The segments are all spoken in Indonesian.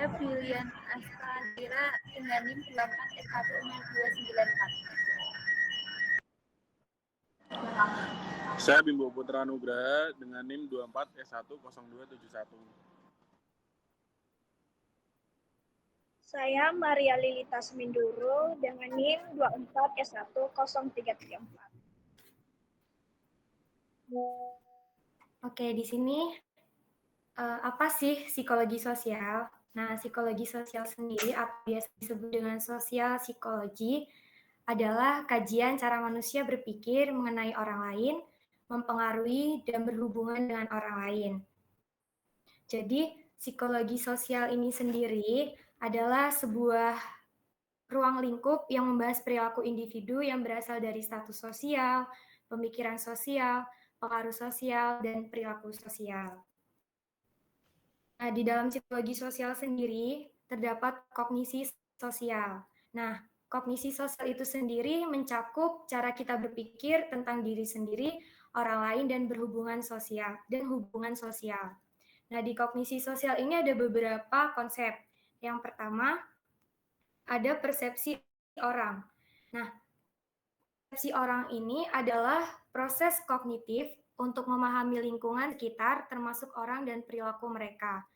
Saya Pilihan Astagfira dengan NIM 24S10294. Saya Bimbo Putra Nugraha dengan NIM 24S10271. Saya Maria Lilita Seminduro dengan NIM 24S10334. Oke, di sini apa sih psikologi sosial? Nah, psikologi sosial sendiri atau biasa disebut dengan sosial psikologi adalah kajian cara manusia berpikir mengenai orang lain, mempengaruhi dan berhubungan dengan orang lain. Jadi, psikologi sosial ini sendiri adalah sebuah ruang lingkup yang membahas perilaku individu yang berasal dari status sosial, pemikiran sosial, pengaruh sosial, dan perilaku sosial. Nah, di dalam psikologi sosial sendiri terdapat kognisi sosial. Nah, kognisi sosial itu sendiri mencakup cara kita berpikir tentang diri sendiri, orang lain, dan berhubungan sosial dan hubungan sosial. Nah, di kognisi sosial ini ada beberapa konsep. Yang pertama, ada persepsi orang. Nah, persepsi orang ini adalah proses kognitif untuk memahami lingkungan sekitar, termasuk orang dan perilaku mereka.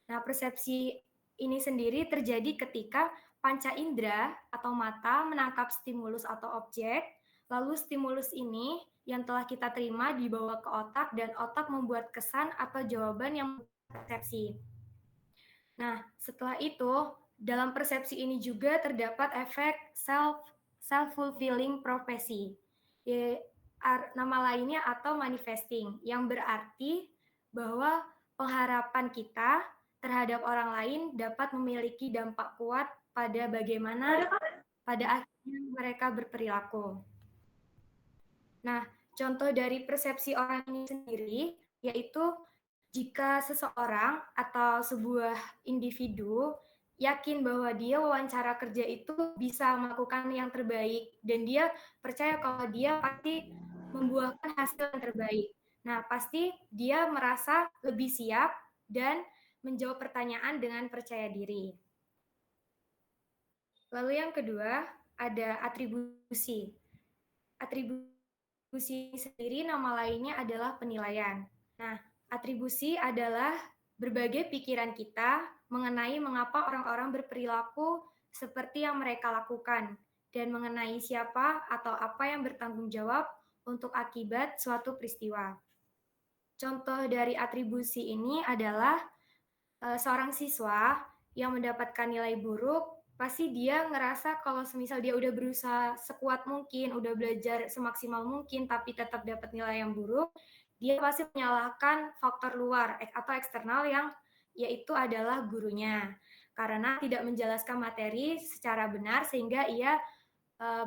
Nah, persepsi ini sendiri terjadi ketika panca indera atau mata menangkap stimulus atau objek, lalu stimulus ini yang telah kita terima dibawa ke otak dan otak membuat kesan atau jawaban yang persepsi. Nah, setelah itu, dalam persepsi ini juga terdapat efek self-fulfilling prophecy. Nama lainnya atau manifesting, yang berarti bahwa pengharapan kita terhadap orang lain dapat memiliki dampak kuat pada bagaimana pada akhirnya mereka berperilaku. Nah, contoh dari persepsi orang ini sendiri yaitu jika seseorang atau sebuah individu yakin bahwa dia wawancara kerja itu bisa melakukan yang terbaik dan dia percaya kalau dia pasti membuahkan hasil yang terbaik. Nah, pasti dia merasa lebih siap dan menjawab pertanyaan dengan percaya diri. Lalu yang kedua, ada atribusi. Atribusi sendiri nama lainnya adalah penilaian. Nah, atribusi adalah berbagai pikiran kita mengenai mengapa orang-orang berperilaku seperti yang mereka lakukan dan mengenai siapa atau apa yang bertanggung jawab untuk akibat suatu peristiwa. Contoh dari atribusi ini adalah seorang siswa yang mendapatkan nilai buruk, pasti dia ngerasa kalau semisal dia udah berusaha sekuat mungkin, udah belajar semaksimal mungkin, tapi tetap dapat nilai yang buruk, dia pasti menyalahkan faktor luar atau eksternal yang yaitu adalah gurunya. Karena tidak menjelaskan materi secara benar sehingga ia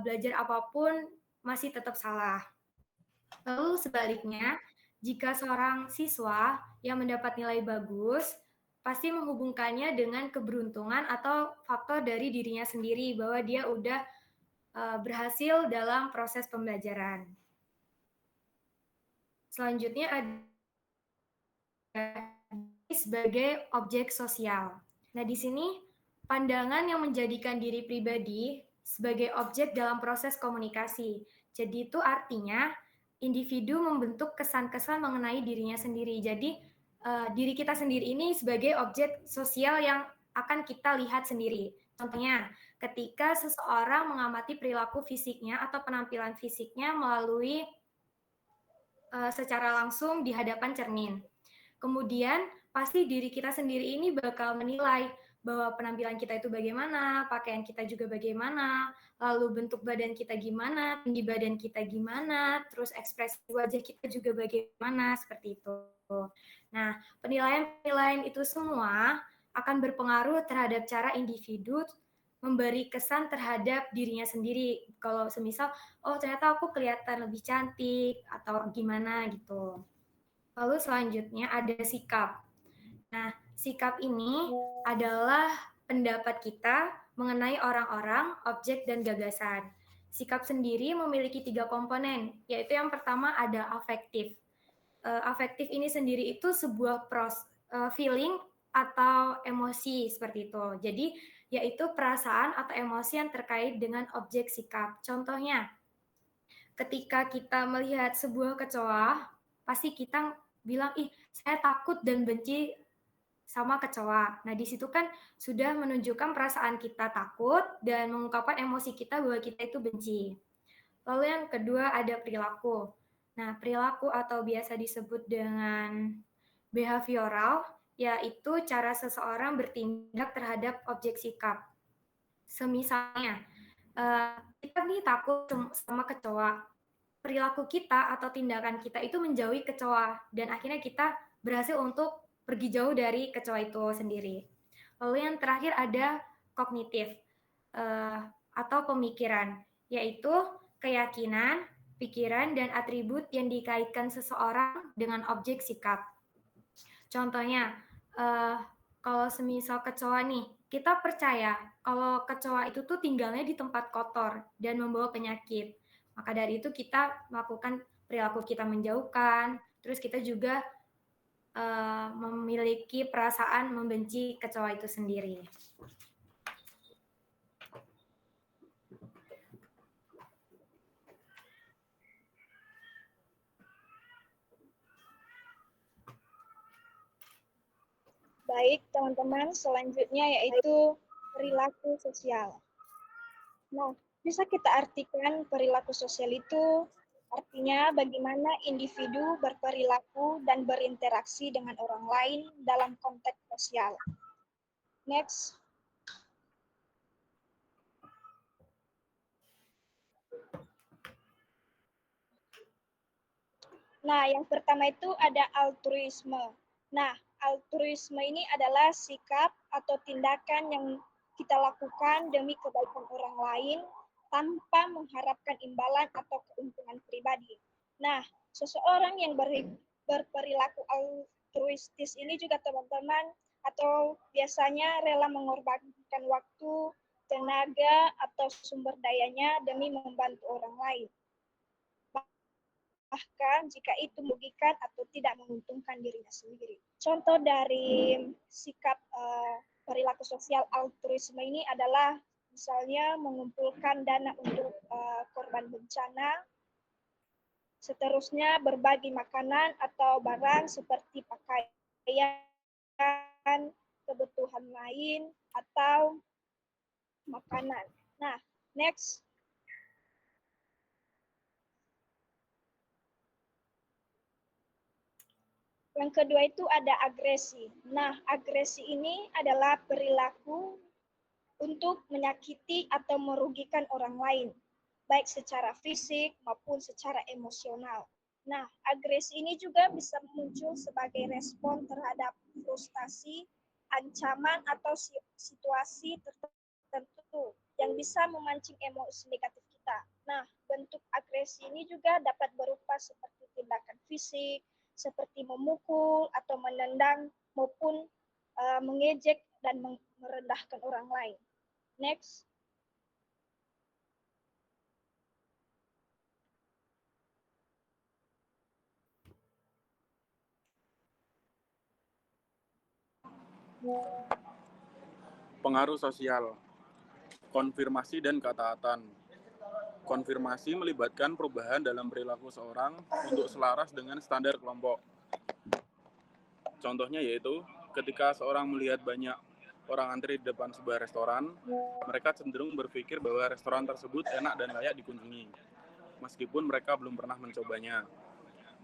belajar apapun masih tetap salah. Lalu sebaliknya, jika seorang siswa yang mendapat nilai bagus, pasti menghubungkannya dengan keberuntungan atau faktor dari dirinya sendiri bahwa dia udah berhasil dalam proses pembelajaran. Selanjutnya ada sebagai objek sosial. Nah, di sini pandangan yang menjadikan diri pribadi sebagai objek dalam proses komunikasi. Jadi itu artinya individu membentuk kesan-kesan mengenai dirinya sendiri. Jadi diri kita sendiri ini sebagai objek sosial yang akan kita lihat sendiri. Contohnya, ketika seseorang mengamati perilaku fisiknya atau penampilan fisiknya melalui secara langsung di hadapan cermin. Kemudian, pasti diri kita sendiri ini bakal menilai bahwa penampilan kita itu bagaimana, pakaian kita juga bagaimana, lalu bentuk badan kita gimana, tinggi badan kita gimana, terus ekspresi wajah kita juga bagaimana, seperti itu. Nah, penilaian-penilaian itu semua akan berpengaruh terhadap cara individu memberi kesan terhadap dirinya sendiri. Kalau semisal, oh ternyata aku kelihatan lebih cantik, atau gimana gitu. Lalu selanjutnya ada sikap. Nah, sikap ini adalah pendapat kita mengenai orang-orang, objek, dan gagasan. Sikap sendiri memiliki 3 komponen, yaitu yang pertama ada afektif. Afektif ini sendiri itu sebuah feeling atau emosi seperti itu. Jadi yaitu perasaan atau emosi yang terkait dengan objek sikap. Contohnya, ketika kita melihat sebuah kecoa, pasti kita bilang, ih saya takut dan benci sama kecoa. Nah, di situ kan sudah menunjukkan perasaan kita takut dan mengungkapkan emosi kita bahwa kita itu benci. Lalu yang kedua ada perilaku. Nah, perilaku atau biasa disebut dengan behavioral, yaitu cara seseorang bertindak terhadap objek sikap. Semisalnya, kita nih takut sama kecoa. Perilaku kita atau tindakan kita itu menjauhi kecoa, dan akhirnya kita berhasil untuk pergi jauh dari kecoa itu sendiri. Lalu yang terakhir ada kognitif atau pemikiran, yaitu keyakinan, pikiran, dan atribut yang dikaitkan seseorang dengan objek sikap. Contohnya, kalau semisal kecoa nih, kita percaya kalau kecoa itu tuh tinggalnya di tempat kotor dan membawa penyakit. Maka dari itu kita melakukan perilaku kita menjauhkan, terus kita juga memiliki perasaan membenci kecoa itu sendiri. Baik, teman-teman, selanjutnya yaitu perilaku sosial. Nah, bisa kita artikan perilaku sosial itu artinya bagaimana individu berperilaku dan berinteraksi dengan orang lain dalam konteks sosial. Next. Nah, yang pertama itu ada altruisme. Nah, altruisme ini adalah sikap atau tindakan yang kita lakukan demi kebaikan orang lain tanpa mengharapkan imbalan atau keuntungan pribadi. Nah, seseorang yang berperilaku altruistis ini juga teman-teman atau biasanya rela mengorbankan waktu, tenaga, atau sumber dayanya demi membantu orang lain. Bahkan jika itu merugikan atau tidak menguntungkan dirinya sendiri. Contoh dari sikap perilaku sosial altruisme ini adalah misalnya mengumpulkan dana untuk korban bencana, seterusnya berbagi makanan atau barang seperti pakaian, kebutuhan lain, atau makanan. Nah, next. Yang kedua itu ada agresi. Nah, agresi ini adalah perilaku untuk menyakiti atau merugikan orang lain, baik secara fisik maupun secara emosional. Nah, agresi ini juga bisa muncul sebagai respon terhadap frustasi, ancaman, atau situasi tertentu yang bisa memancing emosi negatif kita. Nah, bentuk agresi ini juga dapat berupa seperti tindakan fisik, seperti memukul atau menendang maupun mengejek dan merendahkan orang lain. Next. Pengaruh sosial, konfirmasi dan ketaatan. Konfirmasi melibatkan perubahan dalam perilaku seorang untuk selaras dengan standar kelompok. Contohnya yaitu ketika seorang melihat banyak orang antri di depan sebuah restoran, mereka cenderung berpikir bahwa restoran tersebut enak dan layak dikunjungi, meskipun mereka belum pernah mencobanya.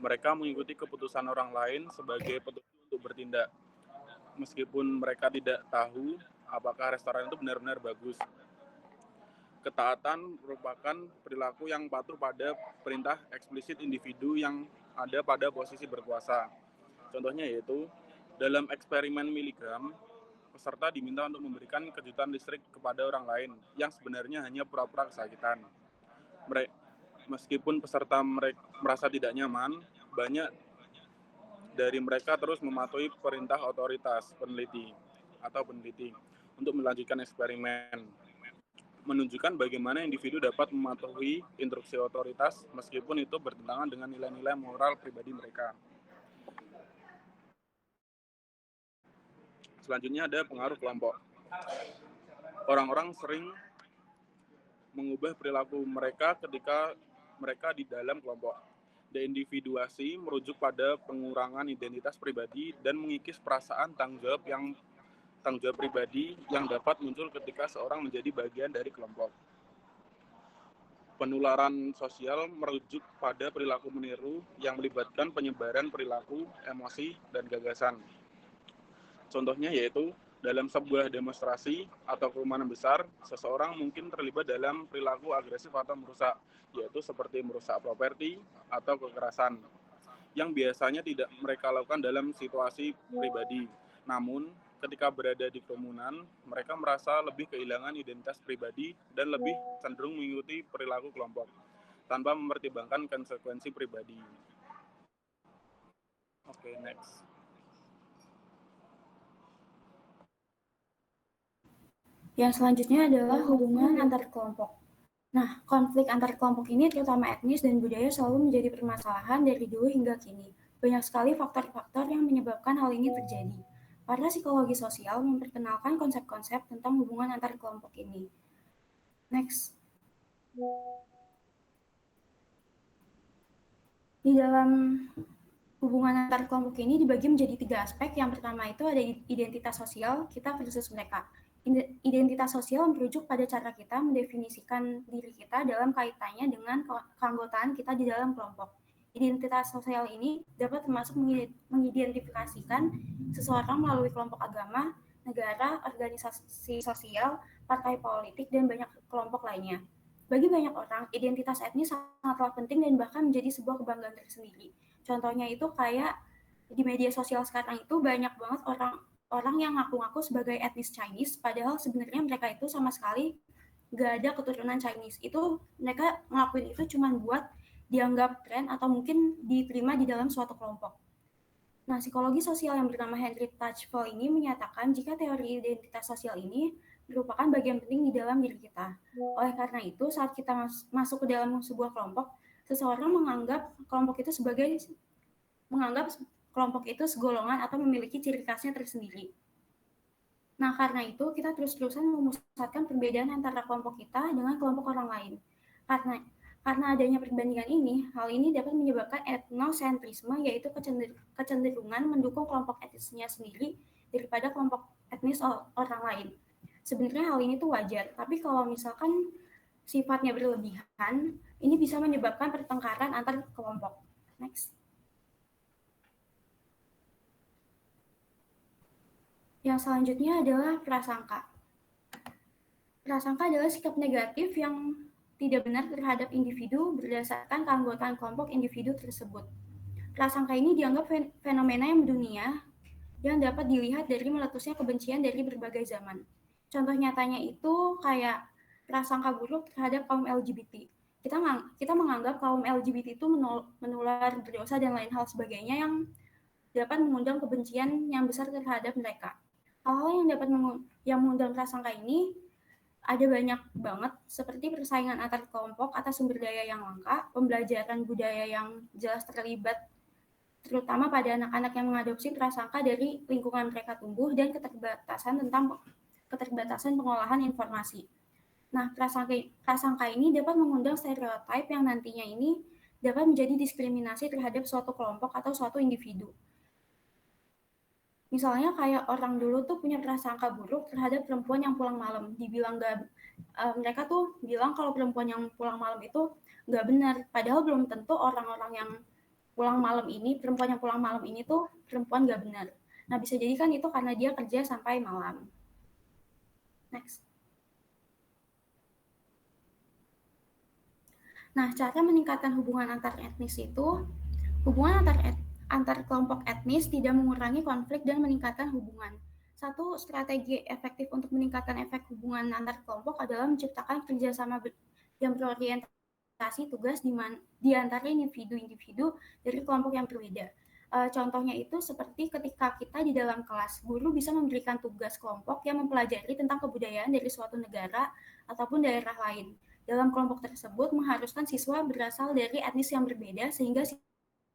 Mereka mengikuti keputusan orang lain sebagai petunjuk untuk bertindak, meskipun mereka tidak tahu apakah restoran itu benar-benar bagus. Ketaatan merupakan perilaku yang patuh pada perintah eksplisit individu yang ada pada posisi berkuasa. Contohnya yaitu, dalam eksperimen miligram, peserta diminta untuk memberikan kejutan listrik kepada orang lain yang sebenarnya hanya pura-pura kesakitan. Meskipun peserta merasa tidak nyaman, banyak dari mereka terus mematuhi perintah otoritas peneliti untuk melanjutkan eksperimen, menunjukkan bagaimana individu dapat mematuhi instruksi otoritas meskipun itu bertentangan dengan nilai-nilai moral pribadi mereka. Selanjutnya ada pengaruh kelompok. Orang-orang sering mengubah perilaku mereka ketika mereka di dalam kelompok. Deindividuasi merujuk pada pengurangan identitas pribadi dan mengikis perasaan tanggung jawab pribadi yang dapat muncul ketika seorang menjadi bagian dari kelompok. Penularan sosial merujuk pada perilaku meniru yang melibatkan penyebaran perilaku, emosi, dan gagasan. Contohnya yaitu dalam sebuah demonstrasi atau kerumunan besar, seseorang mungkin terlibat dalam perilaku agresif atau merusak, yaitu seperti merusak properti atau kekerasan, yang biasanya tidak mereka lakukan dalam situasi pribadi. Namun, ketika berada di kerumunan, mereka merasa lebih kehilangan identitas pribadi dan lebih cenderung mengikuti perilaku kelompok, tanpa mempertimbangkan konsekuensi pribadi. Oke, next. Yang selanjutnya adalah hubungan antar kelompok. Nah, konflik antar kelompok ini terutama etnis dan budaya selalu menjadi permasalahan dari dulu hingga kini. Banyak sekali faktor-faktor yang menyebabkan hal ini terjadi. Para psikologi sosial memperkenalkan konsep-konsep tentang hubungan antar kelompok ini. Next. Di dalam hubungan antar kelompok ini dibagi menjadi 3 aspek. Yang pertama itu ada identitas sosial, kita versus mereka. Identitas sosial merujuk pada cara kita mendefinisikan diri kita dalam kaitannya dengan keanggotaan kita di dalam kelompok. Identitas sosial ini dapat termasuk mengidentifikasikan seseorang melalui kelompok agama, negara, organisasi sosial, partai politik, dan banyak kelompok lainnya. Bagi banyak orang, identitas etnis sangatlah penting dan bahkan menjadi sebuah kebanggaan tersendiri. Contohnya itu kayak di media sosial sekarang itu banyak banget orang yang ngaku-ngaku sebagai etnis Chinese, padahal sebenarnya mereka itu sama sekali nggak ada keturunan Chinese. Itu mereka ngelakuin itu cuma buat dianggap keren atau mungkin diterima di dalam suatu kelompok. Nah, psikologi sosial yang bernama Henry Touchful ini menyatakan jika teori identitas sosial ini merupakan bagian penting di dalam diri kita. Oleh karena itu, saat kita masuk ke dalam sebuah kelompok, seseorang menganggap kelompok itu segolongan atau memiliki ciri khasnya tersendiri. Nah, karena itu kita terus-terusan memusatkan perbedaan antara kelompok kita dengan kelompok orang lain. Karena adanya perbandingan ini, hal ini dapat menyebabkan etnosentrisme, yaitu kecenderungan mendukung kelompok etnisnya sendiri daripada kelompok etnis orang lain. Sebenarnya hal ini tuh wajar, tapi kalau misalkan sifatnya berlebihan, ini bisa menyebabkan pertengkaran antar kelompok. Next. Yang selanjutnya adalah prasangka. Prasangka adalah sikap negatif yang tidak benar terhadap individu berdasarkan keanggotaan kelompok individu tersebut. Prasangka ini dianggap fenomena yang mendunia yang dapat dilihat dari meletusnya kebencian dari berbagai zaman. Contoh nyatanya itu kayak prasangka buruk terhadap kaum LGBT. Kita menganggap kaum LGBT itu menular berdosa dan lain hal sebagainya yang dapat mengundang kebencian yang besar terhadap mereka. Hal-hal yang mengundang prasangka ini ada banyak banget, seperti persaingan antar kelompok atas sumber daya yang langka, pembelajaran budaya yang jelas terlibat, terutama pada anak-anak yang mengadopsi prasangka dari lingkungan mereka tumbuh, dan keterbatasan pengolahan informasi. Nah, prasangka ini dapat mengundang stereotip yang nantinya ini dapat menjadi diskriminasi terhadap suatu kelompok atau suatu individu. Misalnya kayak orang dulu tuh punya prasangka buruk terhadap perempuan yang pulang malam. Mereka tuh bilang kalau perempuan yang pulang malam itu nggak benar. Padahal belum tentu orang-orang yang perempuan yang pulang malam ini tuh perempuan nggak benar. Nah, bisa jadi kan itu karena dia kerja sampai malam. Next. Nah, cara meningkatkan hubungan antar etnis itu, hubungan antar kelompok etnis tidak mengurangi konflik dan meningkatkan hubungan. Satu strategi efektif untuk meningkatkan efek hubungan antar kelompok adalah menciptakan kerjasama yang berorientasi tugas di antara individu-individu dari kelompok yang berbeda. Contohnya itu seperti ketika kita di dalam kelas, guru bisa memberikan tugas kelompok yang mempelajari tentang kebudayaan dari suatu negara ataupun daerah lain. Dalam kelompok tersebut mengharuskan siswa berasal dari etnis yang berbeda sehingga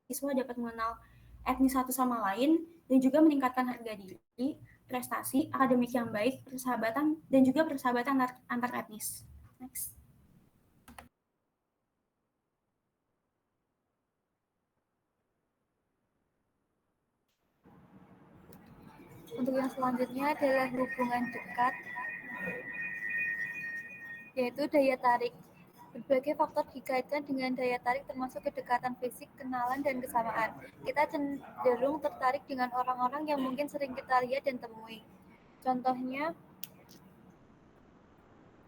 siswa dapat mengenal etnis satu sama lain dan juga meningkatkan harga diri, prestasi, akademik yang baik, persahabatan, dan juga persahabatan antar etnis. Next. Untuk yang selanjutnya adalah hubungan dekat, yaitu daya tarik. Berbagai faktor dikaitkan dengan daya tarik termasuk kedekatan fisik, kenalan, dan kesamaan. Kita cenderung tertarik dengan orang-orang yang mungkin sering kita lihat dan temui. Contohnya,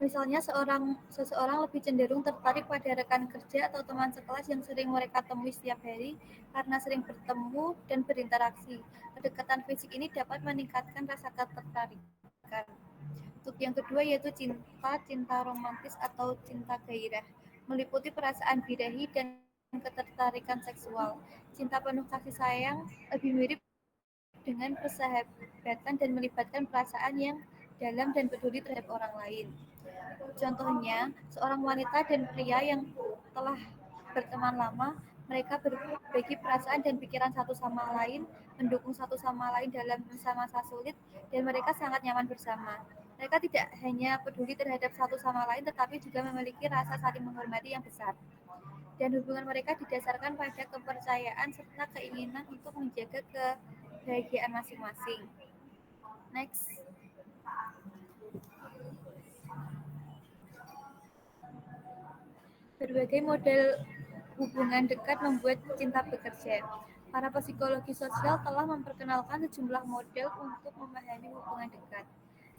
misalnya seseorang lebih cenderung tertarik pada rekan kerja atau teman sekelas yang sering mereka temui setiap hari karena sering bertemu dan berinteraksi. Kedekatan fisik ini dapat meningkatkan rasa ketertarikan. Untuk yang kedua yaitu cinta romantis atau cinta gairah, meliputi perasaan birahi dan ketertarikan seksual. Cinta penuh kasih sayang lebih mirip dengan persahabatan dan melibatkan perasaan yang dalam dan peduli terhadap orang lain. Contohnya, seorang wanita dan pria yang telah berteman lama, mereka berbagi perasaan dan pikiran satu sama lain, mendukung satu sama lain dalam masa-masa sulit, dan mereka sangat nyaman bersama. Mereka tidak hanya peduli terhadap satu sama lain, tetapi juga memiliki rasa saling menghormati yang besar. Dan hubungan mereka didasarkan pada kepercayaan serta keinginan untuk menjaga kebahagiaan masing-masing. Next. Berbagai model hubungan dekat membuat cinta bekerja. Para psikologi sosial telah memperkenalkan sejumlah model untuk memahami hubungan dekat.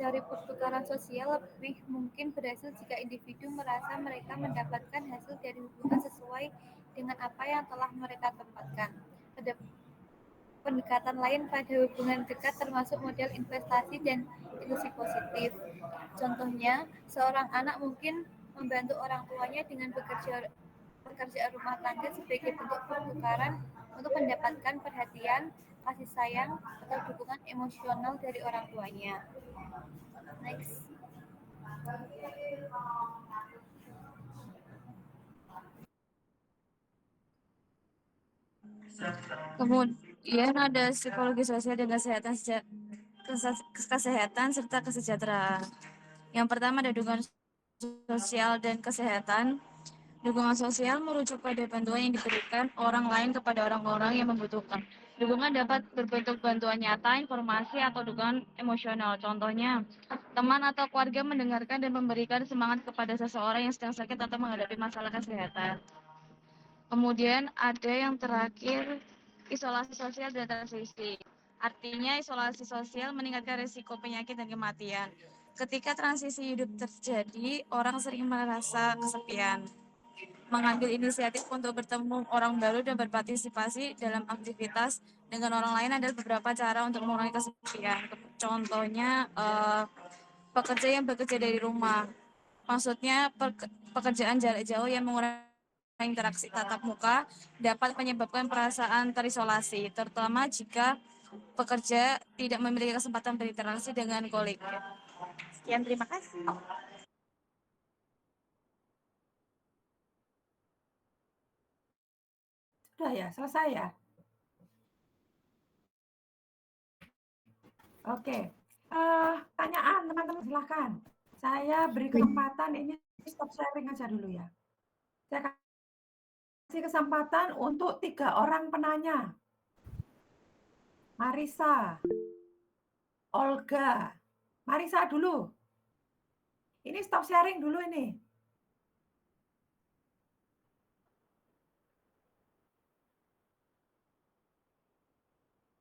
Teori pertukaran sosial lebih mungkin berhasil jika individu merasa mereka mendapatkan hasil dari hubungan sesuai dengan apa yang telah mereka tempatkan. Ada pendekatan lain pada hubungan dekat termasuk model investasi dan ilusi positif. Contohnya, seorang anak mungkin membantu orang tuanya dengan pekerjaan rumah tangga sebagai bentuk pertukaran untuk mendapatkan perhatian, kasih sayang, atau dukungan emosional dari orang tuanya. Next. Kemudian ada psikologi sosial dan kesehatan serta kesejahteraan. Yang pertama ada dukungan sosial dan kesehatan. Dukungan sosial merujuk pada bantuan yang diberikan orang lain kepada orang-orang yang membutuhkan. Dukungan dapat berbentuk bantuan nyata, informasi, atau dukungan emosional. Contohnya, teman atau keluarga mendengarkan dan memberikan semangat kepada seseorang yang sedang sakit atau menghadapi masalah kesehatan. Kemudian ada yang terakhir, isolasi sosial dan transisi. Artinya isolasi sosial meningkatkan risiko penyakit dan kematian. Ketika transisi hidup terjadi, orang sering merasa kesepian. Mengambil inisiatif untuk bertemu orang baru dan berpartisipasi dalam aktivitas dengan orang lain adalah beberapa cara untuk mengurangi kesepian. Contohnya, pekerja yang bekerja dari rumah. Maksudnya pekerjaan jarak jauh yang mengurangi interaksi tatap muka dapat menyebabkan perasaan terisolasi, terutama jika pekerja tidak memiliki kesempatan berinteraksi dengan kolega. Sekian, terima kasih. Sudah ya, selesai ya? Oke. Tanyaan teman-teman silahkan. Saya beri kesempatan ini stop sharing aja dulu ya. Saya kasih kesempatan untuk 3 orang penanya. Marisa, Olga, Marisa dulu. Ini stop sharing dulu ini.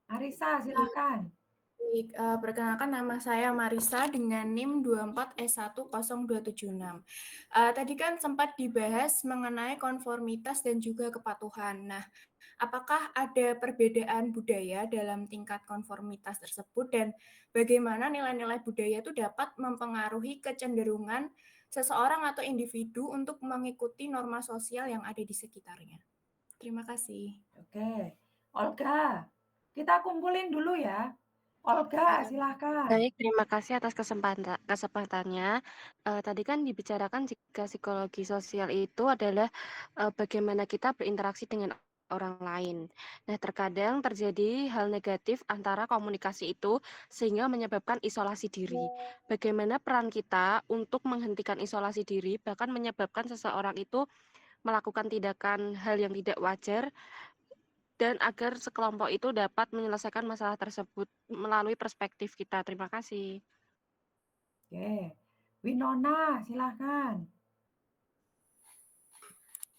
Marisa, silakan. Baik, perkenalkan nama saya Marisa dengan NIM 24S10276. Tadi kan sempat dibahas mengenai konformitas dan juga kepatuhan. Nah, apakah ada perbedaan budaya dalam tingkat konformitas tersebut dan bagaimana nilai-nilai budaya itu dapat mempengaruhi kecenderungan seseorang atau individu untuk mengikuti norma sosial yang ada di sekitarnya? Terima kasih. Oke, Olga, kita kumpulin dulu ya. Olga, silakan. Baik, terima kasih atas kesempatannya. Tadi kan dibicarakan jika psikologi sosial itu adalah bagaimana kita berinteraksi dengan orang lain. Nah, terkadang terjadi hal negatif antara komunikasi itu sehingga menyebabkan isolasi diri. Bagaimana peran kita untuk menghentikan isolasi diri, bahkan menyebabkan seseorang itu melakukan tindakan hal yang tidak wajar, dan agar sekelompok itu dapat menyelesaikan masalah tersebut melalui perspektif kita. Terima kasih. Oke. Winona, silakan.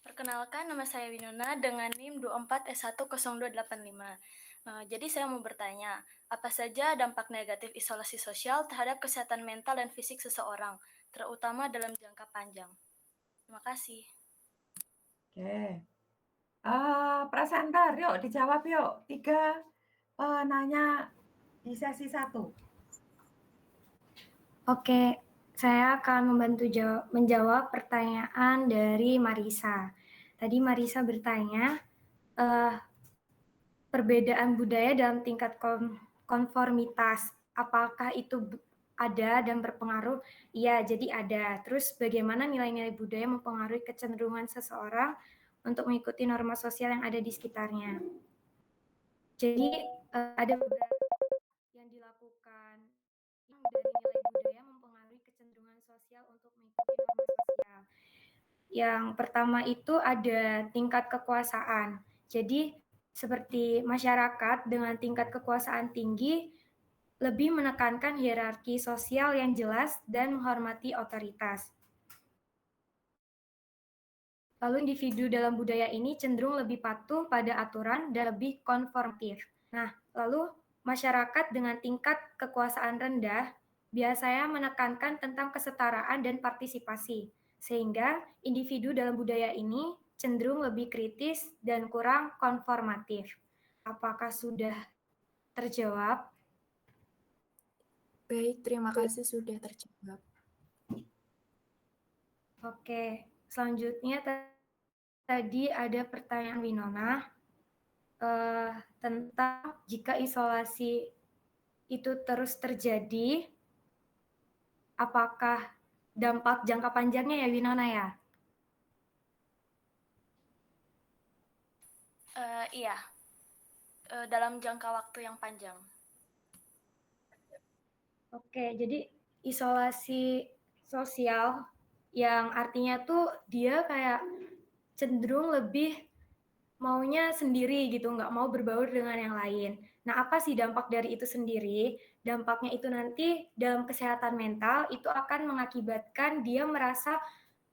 Perkenalkan, nama saya Winona dengan NIM 24S10285. Jadi saya mau bertanya, apa saja dampak negatif isolasi sosial terhadap kesehatan mental dan fisik seseorang, terutama dalam jangka panjang? Terima kasih. Oke. Presenter, yuk dijawab yuk. 3 penanya di sesi 1. Oke, saya akan membantu menjawab pertanyaan dari Marisa. Tadi Marisa bertanya, perbedaan budaya dalam tingkat konformitas, apakah itu ada dan berpengaruh? Iya, jadi ada. Terus bagaimana nilai-nilai budaya mempengaruhi kecenderungan seseorang untuk mengikuti norma sosial yang ada di sekitarnya? Jadi ada beberapa yang dilakukan dari nilai budaya mempengaruhi kecenderungan sosial untuk mengikuti norma sosial. Yang pertama itu ada tingkat kekuasaan. Jadi seperti masyarakat dengan tingkat kekuasaan tinggi lebih menekankan hierarki sosial yang jelas dan menghormati otoritas. Lalu individu dalam budaya ini cenderung lebih patuh pada aturan dan lebih konformatif. Nah, lalu masyarakat dengan tingkat kekuasaan rendah biasanya menekankan tentang kesetaraan dan partisipasi, sehingga individu dalam budaya ini cenderung lebih kritis dan kurang konformatif. Apakah sudah terjawab? Baik, terima kasih sudah terjawab. Oke, selanjutnya tadi ada pertanyaan Winona tentang jika isolasi itu terus terjadi, apakah dampak jangka panjangnya ya Winona ya? Iya, dalam jangka waktu yang panjang. Oke, jadi isolasi sosial yang artinya tuh dia kayak cenderung lebih maunya sendiri gitu, nggak mau berbaur dengan yang lain. Nah, apa sih dampak dari itu sendiri? Dampaknya itu nanti dalam kesehatan mental itu akan mengakibatkan dia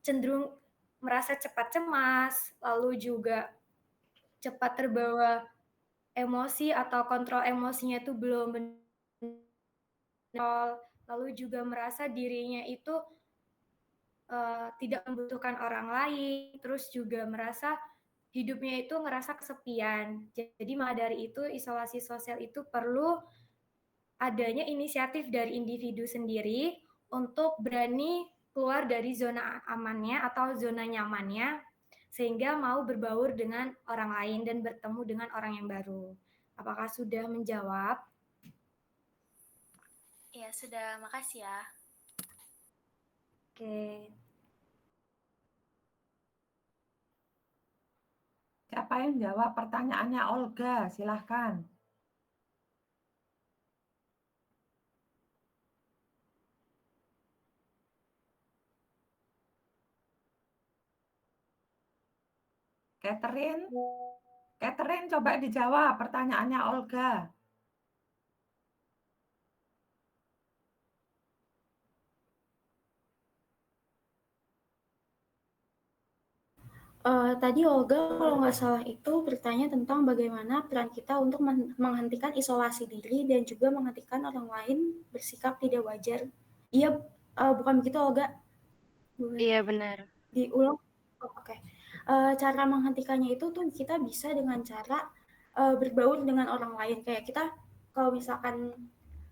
cenderung merasa cepat cemas, lalu juga cepat terbawa emosi atau kontrol emosinya itu belum benar, lalu juga merasa dirinya itu tidak membutuhkan orang lain, terus juga merasa hidupnya itu ngerasa kesepian. Jadi maka dari itu isolasi sosial itu perlu adanya inisiatif dari individu sendiri untuk berani keluar dari zona amannya atau zona nyamannya sehingga mau berbaur dengan orang lain dan bertemu dengan orang yang baru. Apakah sudah menjawab? Iya, sudah. Makasih ya. Oke. Siapa yang jawab pertanyaannya Olga? Silahkan. Catherine coba dijawab pertanyaannya Olga. Tadi Olga kalau nggak salah itu bertanya tentang bagaimana peran kita untuk menghentikan isolasi diri dan juga menghentikan orang lain bersikap tidak wajar. Iya, bukan begitu Olga? Bukan. Iya, benar. Diulang? Oh, oke. Cara menghentikannya itu tuh kita bisa dengan cara berbaur dengan orang lain. Kayak kita kalau misalkan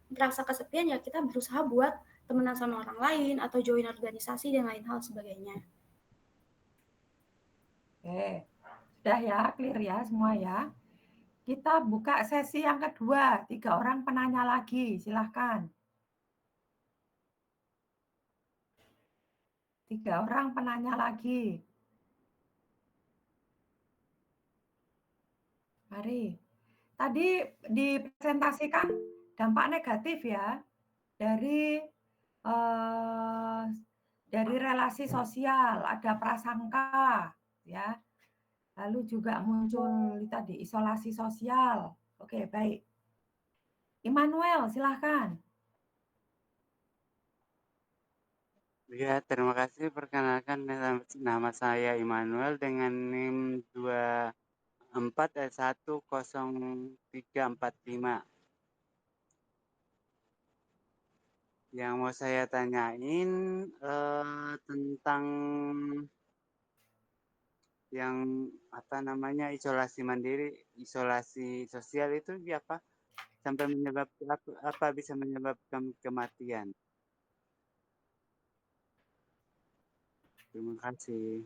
merasa kesepian ya kita berusaha buat temenan sama orang lain atau join organisasi dan lain hal sebagainya. Oke, sudah ya, clear ya semua ya. Kita buka sesi yang kedua, 3 orang penanya lagi, silahkan. 3 orang penanya lagi. Mari. Tadi dipresentasikan dampak negatif ya dari relasi sosial, ada prasangka ya. Lalu juga muncul tadi isolasi sosial. Oke, baik. Immanuel, silahkan. Ya, terima kasih. Perkenalkan, nama saya Immanuel dengan NIM 24S10345. Yang mau saya tanyain tentang yang isolasi mandiri, isolasi sosial itu apa sampai menyebabkan apa bisa menyebabkan kematian? Terima kasih.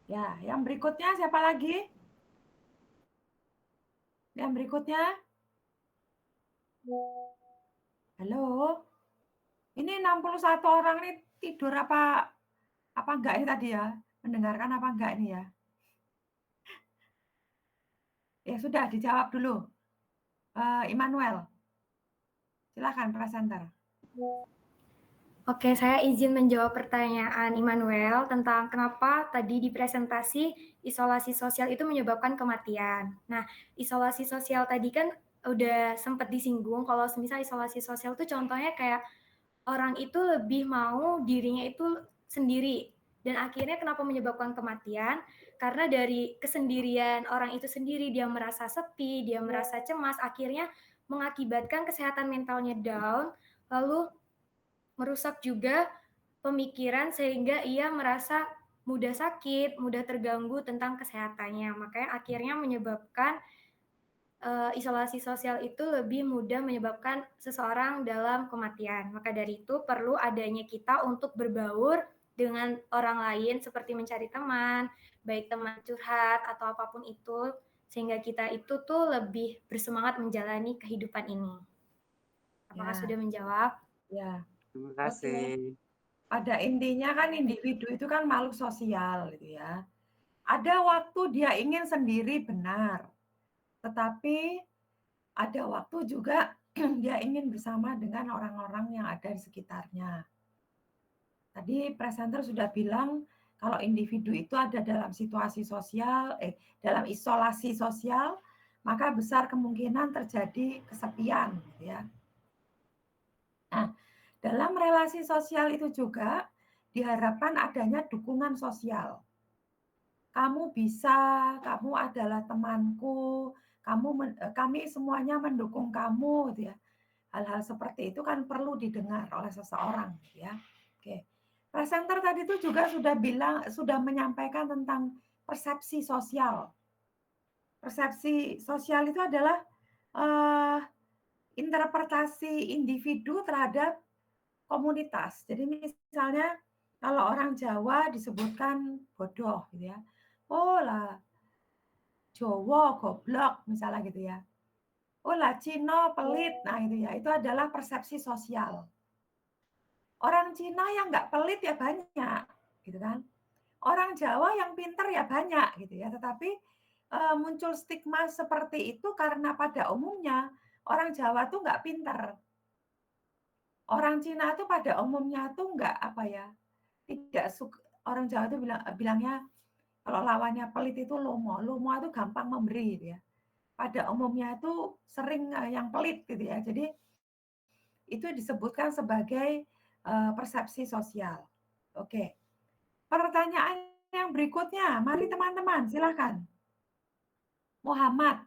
Ya, yang berikutnya siapa lagi? Yang berikutnya? Halo? Ini 61 orang ini tidur apa enggak ini tadi ya? Mendengarkan apa enggak ini ya? Ya sudah, dijawab dulu. Immanuel. Silakan, presenter. Oke, saya izin menjawab pertanyaan Immanuel tentang kenapa tadi di presentasi isolasi sosial itu menyebabkan kematian. Nah, isolasi sosial tadi kan udah sempat disinggung kalau misal isolasi sosial itu contohnya kayak orang itu lebih mau dirinya itu sendiri. Dan akhirnya kenapa menyebabkan kematian? Karena dari kesendirian orang itu sendiri, dia merasa sepi, dia merasa cemas, akhirnya mengakibatkan kesehatan mentalnya down, lalu merusak juga pemikiran sehingga ia merasa mudah sakit, mudah terganggu tentang kesehatannya. Makanya akhirnya menyebabkan isolasi sosial itu lebih mudah menyebabkan seseorang dalam kematian. Maka dari itu perlu adanya kita untuk berbaur dengan orang lain seperti mencari teman, baik teman curhat atau apapun itu, sehingga kita itu tuh lebih bersemangat menjalani kehidupan ini. Apakah sudah menjawab? Ya. Terima kasih. Pada intinya kan individu itu kan makhluk sosial gitu ya. Ada waktu dia ingin sendiri benar. Tetapi ada waktu juga dia ingin bersama dengan orang-orang yang ada di sekitarnya. Tadi presenter sudah bilang kalau individu itu ada dalam situasi sosial, dalam isolasi sosial, maka besar kemungkinan terjadi kesepian gitu ya. Nah, dalam relasi sosial itu juga diharapkan adanya dukungan sosial. Kamu bisa, kamu adalah temanku, kami semuanya mendukung kamu gitu ya. Hal-hal seperti itu kan perlu didengar oleh seseorang gitu ya. Oke. Presenter tadi itu juga sudah menyampaikan tentang persepsi sosial. Persepsi sosial itu adalah interpretasi individu terhadap komunitas. Jadi misalnya kalau orang Jawa disebutkan bodoh gitu ya. Oh lah, Jawa goblok misalnya gitu ya. Oh lah, Cina pelit. Nah itu ya, itu adalah persepsi sosial. Orang Cina yang nggak pelit ya banyak, gitu kan. Orang Jawa yang pinter ya banyak gitu ya. Tetapi muncul stigma seperti itu karena pada umumnya orang Jawa tuh nggak pinter. Orang Cina tuh pada umumnya tuh nggak apa ya, tidak suka. Orang Jawa tuh bilangnya kalau lawannya pelit itu lomo. Lomo itu gampang memberi gitu ya. Pada umumnya itu sering yang pelit gitu ya. Jadi itu disebutkan sebagai persepsi sosial. Oke. Pertanyaan yang berikutnya, mari teman-teman, silakan. Muhammad,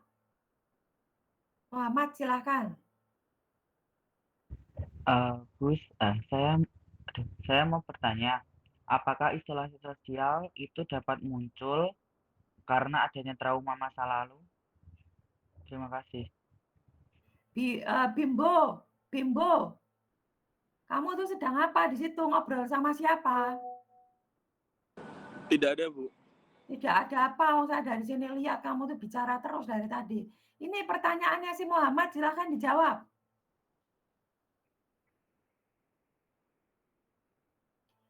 silakan. Gus, saya mau bertanya, apakah isolasi sosial itu dapat muncul karena adanya trauma masa lalu? Terima kasih. Bimbo, kamu tuh sedang apa di situ, ngobrol sama siapa? Tidak ada, Bu. Tidak ada apa, saya dari sini lihat kamu tuh bicara terus dari tadi. Ini pertanyaannya si Muhammad, silakan dijawab.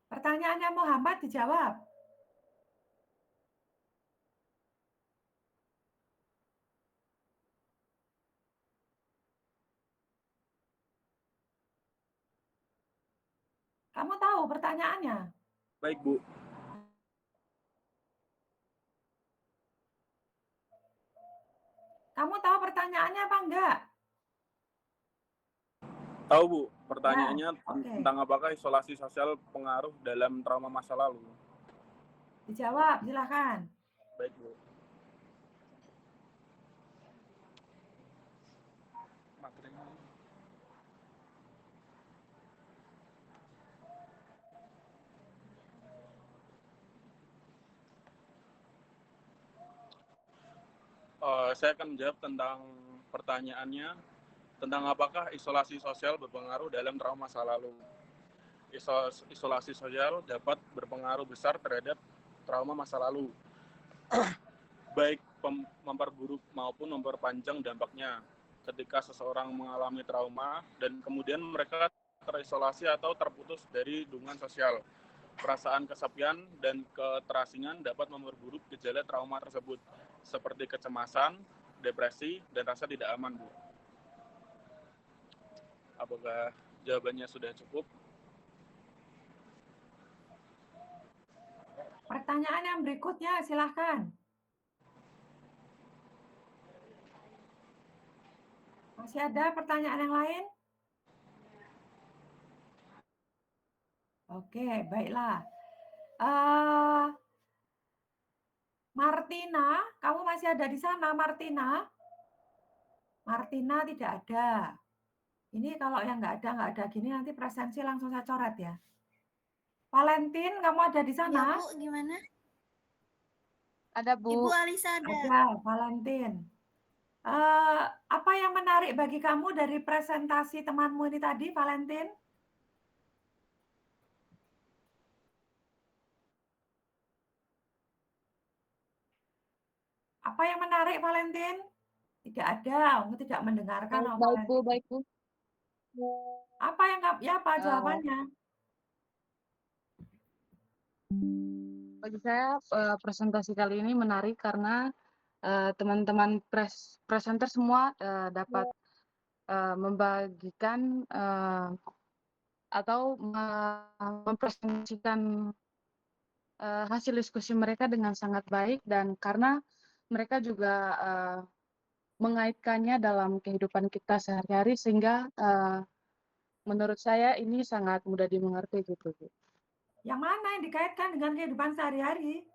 Pertanyaannya Muhammad dijawab. Kamu tahu pertanyaannya? Baik, Bu. Kamu tahu pertanyaannya apa enggak? Tahu, Bu. Pertanyaannya oke. tentang apakah isolasi sosial pengaruh dalam trauma masa lalu. Dijawab, silakan. Baik, Bu. Materinya. Saya akan menjawab tentang pertanyaannya tentang apakah isolasi sosial berpengaruh dalam trauma masa lalu. Isolasi sosial dapat berpengaruh besar terhadap trauma masa lalu, baik memperburuk maupun memperpanjang dampaknya. Ketika seseorang mengalami trauma dan kemudian mereka terisolasi atau terputus dari dukungan sosial, perasaan kesepian dan keterasingan dapat memperburuk gejala trauma tersebut, seperti kecemasan, depresi, dan rasa tidak aman, Bu. Apakah jawabannya sudah cukup? Pertanyaan yang berikutnya, silahkan. Masih ada pertanyaan yang lain? Oke, baiklah. Martina, kamu masih ada di sana, Martina? Martina tidak ada. Ini kalau yang nggak ada gini nanti presensi langsung saya coret ya. Valentin, kamu ada di sana? Ya, Bu, gimana? Ada, Bu. Ibu Alisa ada. Ada, Valentin. Apa yang menarik bagi kamu dari presentasi temanmu ini tadi, Valentin? Apa yang menarik, Valentin? Tidak ada, kamu tidak mendengarkan. Baik, Bu, baik, Bu. Apa yang apa jawabannya? Bagi saya presentasi kali ini menarik karena teman-teman presenter semua dapat membagikan atau mempresentasikan hasil diskusi mereka dengan sangat baik, dan karena mereka juga mengaitkannya dalam kehidupan kita sehari-hari, sehingga menurut saya ini sangat mudah dimengerti gitu, Bu. Yang mana yang dikaitkan dengan kehidupan sehari-hari?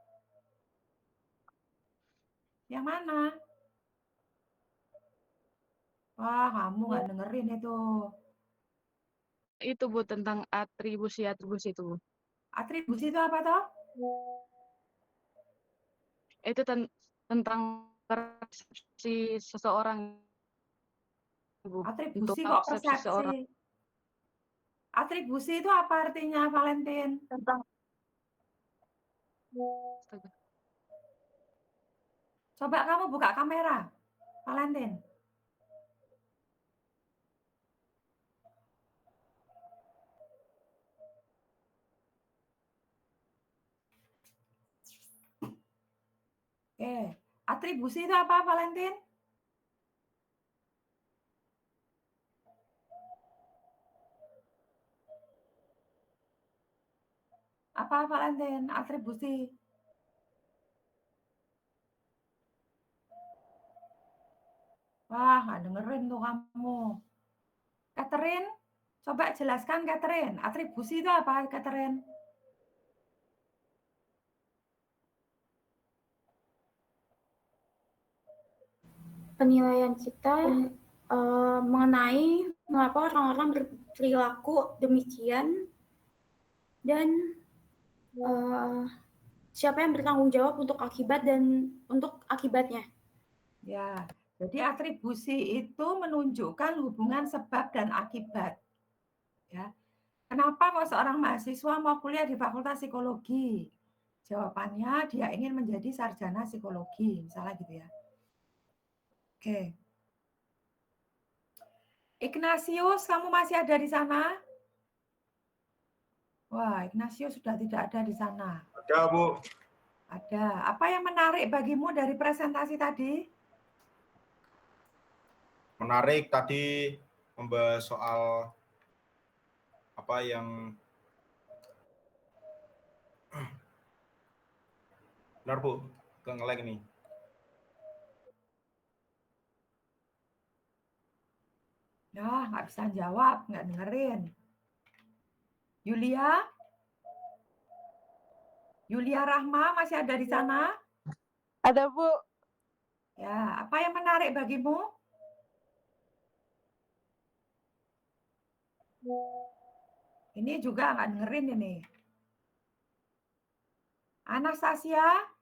Yang mana? Wah, kamu nggak dengerin itu. Itu, Bu, tentang atribusi itu, Bu. Atribusi itu apa toh? Itu tentang persepsi seseorang, Bu. Atribusi Untuk kok persepsi seseorang. persepsi? Atribusi itu apa artinya, Valentin? Tentang Coba kamu buka kamera, Valentin. Atribusi itu apa, Valentin? Apa, Valentin? Atribusi. Wah, nggak dengerin tuh kamu. Catherine, coba jelaskan, Catherine. Atribusi itu apa, Catherine? Penilaian kita mengenai mengapa orang-orang berperilaku demikian dan siapa yang bertanggung jawab untuk akibat dan untuk akibatnya. Ya, jadi atribusi itu menunjukkan hubungan sebab dan akibat. Ya. Kenapa kok seorang mahasiswa mau kuliah di Fakultas Psikologi? Jawabannya dia ingin menjadi sarjana psikologi, misalnya gitu ya. Oke. Ignatius, kamu masih ada di sana? Wah, Ignatius sudah tidak ada di sana. Ada, Bu. Ada. Apa yang menarik bagimu dari presentasi tadi? Menarik tadi membahas soal apa yang Benar, Bu. Ke nge-lag nih. Ya, nggak bisa jawab, nggak dengerin. Yulia? Yulia Rahma masih ada di sana? Ada, Bu. Ya, apa yang menarik bagimu? Ini juga nggak dengerin ini. Anastasia?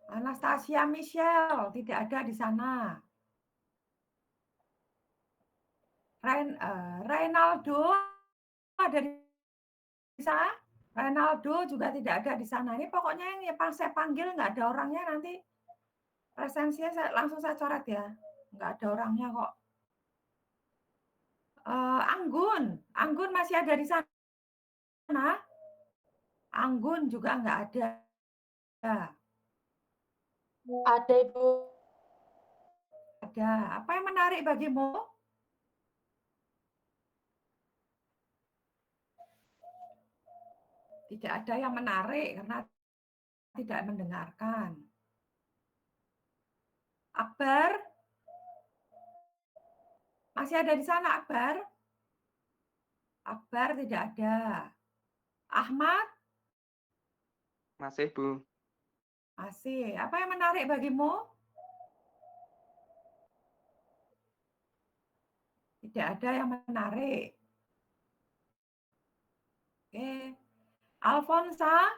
Anastasia Michelle tidak ada di sana. Reynaldo ada di sana? Reynaldo juga tidak ada di sana. Ini pokoknya yang saya panggil nggak ada orangnya, nanti presensinya langsung saya coret ya. Nggak ada orangnya kok. Anggun masih ada di sana? Anggun juga nggak ada. Ada, Ibu. Ada. Apa yang menarik bagimu? Tidak ada yang menarik karena tidak mendengarkan. Akbar? Masih ada di sana, Akbar? Akbar tidak ada. Ahmad? Masih, Bu. Masih. Apa yang menarik bagimu? Tidak ada yang menarik. Oke. Alfonsa?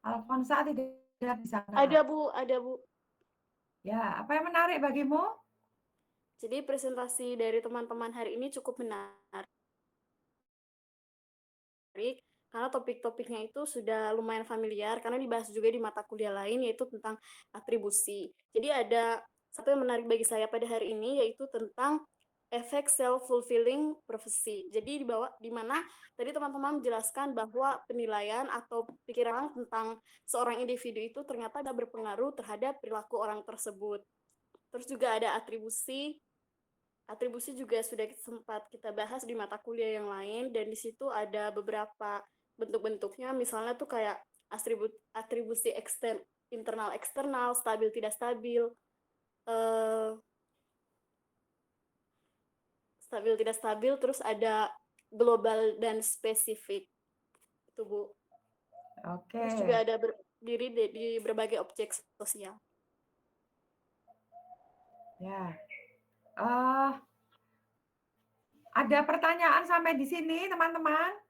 Alfonsa tidak di sana. Ada, Bu. Ada, Bu. Ya, apa yang menarik bagimu? Jadi presentasi dari teman-teman hari ini cukup menarik. Karena topik-topiknya itu sudah lumayan familiar karena dibahas juga di mata kuliah lain yaitu tentang atribusi. Jadi ada satu yang menarik bagi saya pada hari ini yaitu tentang efek self-fulfilling prophecy. Jadi di mana tadi teman-teman menjelaskan bahwa penilaian atau pikiran tentang seorang individu itu ternyata ada berpengaruh terhadap perilaku orang tersebut. Terus juga ada atribusi. Atribusi juga sudah sempat kita bahas di mata kuliah yang lain dan di situ ada beberapa bentuk-bentuknya, misalnya tuh kayak atribusi internal eksternal, stabil tidak stabil, stabil tidak stabil, terus ada global dan spesifik. Itu, Bu. Oke. Terus juga ada berdiri di berbagai objek sosial. Ya. Ada pertanyaan sampai di sini, teman-teman?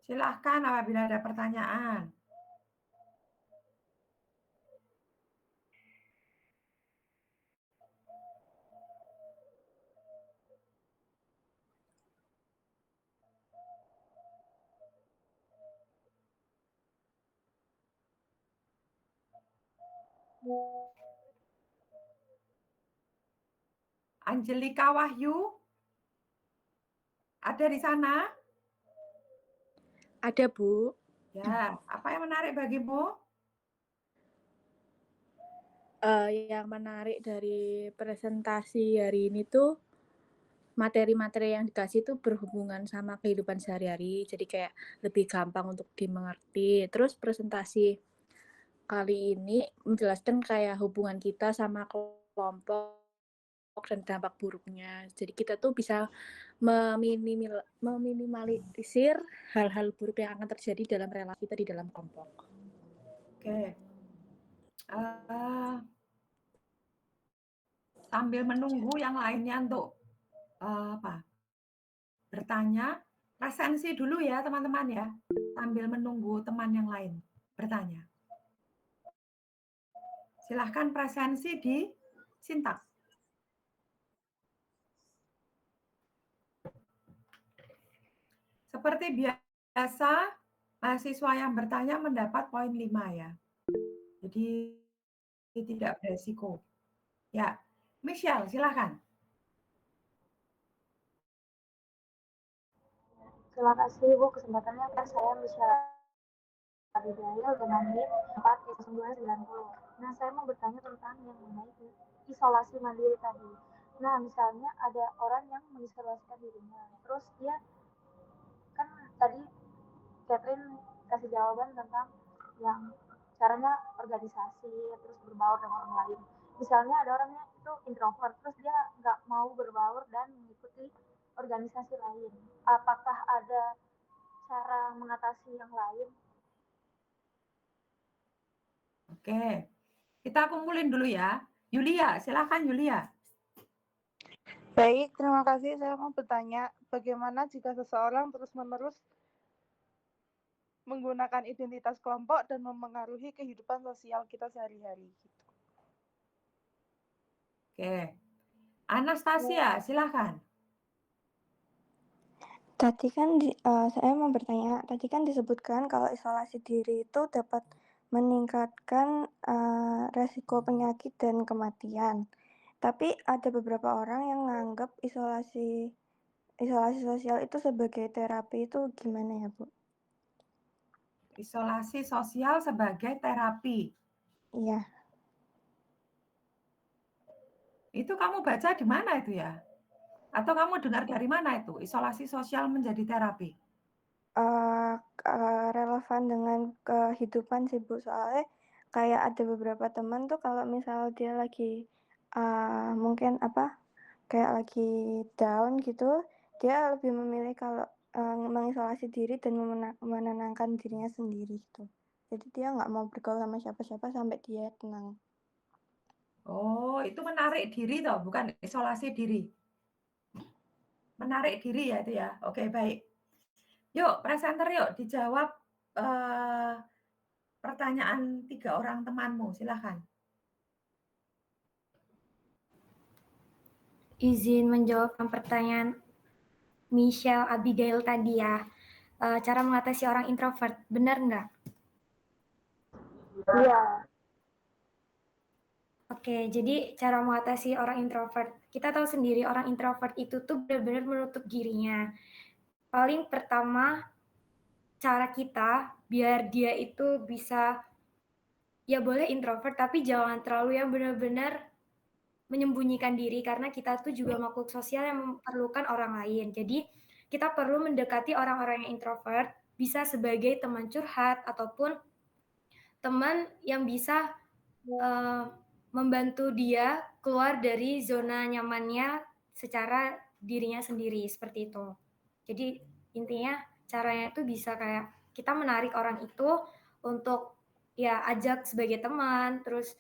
Silahkan apabila ada pertanyaan. Angelika Wahyu? Ada di sana? Ada, Bu. Ya, apa yang menarik bagimu? Yang menarik dari presentasi hari ini tuh materi-materi yang dikasih tuh berhubungan sama kehidupan sehari-hari, jadi kayak lebih gampang untuk dimengerti. Terus presentasi kali ini menjelaskan kayak hubungan kita sama kelompok dan dampak buruknya. Jadi kita tuh bisa meminimalisir hal-hal buruk yang akan terjadi dalam relasi kita di dalam kelompok. Oke. Sambil menunggu yang lainnya untuk bertanya, presensi dulu ya teman-teman ya, sambil menunggu teman yang lain bertanya. Silahkan presensi di sintaks. Seperti biasa, mahasiswa yang bertanya mendapat poin 5 ya. Jadi tidak beresiko. Ya, Michelle, silakan. Terima kasih Bu kesempatannya. Saya Michelle Abigail dengan NIM 4 9290. Nah, saya mau bertanya tentang yang mengenai isolasi mandiri tadi. Nah, misalnya ada orang yang mengisolasikan dirinya, terus dia kan tadi Catherine kasih jawaban tentang yang caranya organisasi, terus berbaur dengan orang lain. Misalnya ada orangnya itu introvert, terus dia nggak mau berbaur dan mengikuti organisasi lain. Apakah ada cara mengatasi yang lain? Oke, kita kumpulin dulu ya. Yulia, silakan Yulia. Baik, terima kasih. Saya mau bertanya, bagaimana jika seseorang terus-menerus menggunakan identitas kelompok dan mempengaruhi kehidupan sosial kita sehari-hari? Oke, Anastasia, silakan. Tadi kan saya mau bertanya, tadi kan disebutkan kalau isolasi diri itu dapat meningkatkan resiko penyakit dan kematian. Tapi ada beberapa orang yang menganggap isolasi sosial itu sebagai terapi, itu gimana ya, Bu? Isolasi sosial sebagai terapi. Iya. Itu kamu baca di mana itu ya? Atau kamu dengar dari mana itu? Isolasi sosial menjadi terapi? Relevan dengan kehidupan sih, Bu. Soalnya kayak ada beberapa teman tuh kalau misal dia lagi mungkin kayak lagi down gitu, dia lebih memilih kalau mengisolasi diri dan menenangkan dirinya sendiri gitu. Jadi dia nggak mau bergaul sama siapa-siapa sampai dia tenang. Oh, itu menarik diri toh, bukan isolasi diri. Menarik diri ya itu ya. Oke, baik. Yuk, presenter yuk dijawab pertanyaan 3 orang temanmu. Silakan. Izin menjawab pertanyaan Michelle Abigail tadi ya. Cara mengatasi orang introvert, benar nggak? Iya. Oke, jadi cara mengatasi orang introvert. Kita tahu sendiri orang introvert itu tuh benar-benar menutup dirinya. Paling pertama, cara kita biar dia itu bisa, ya boleh introvert, tapi jangan terlalu yang benar-benar menyembunyikan diri, karena kita tuh juga makhluk sosial yang memerlukan orang lain. Jadi kita perlu mendekati orang-orang yang introvert, bisa sebagai teman curhat ataupun teman yang bisa membantu dia keluar dari zona nyamannya secara dirinya sendiri, seperti itu. Jadi intinya caranya itu bisa kayak kita menarik orang itu untuk ya ajak sebagai teman, terus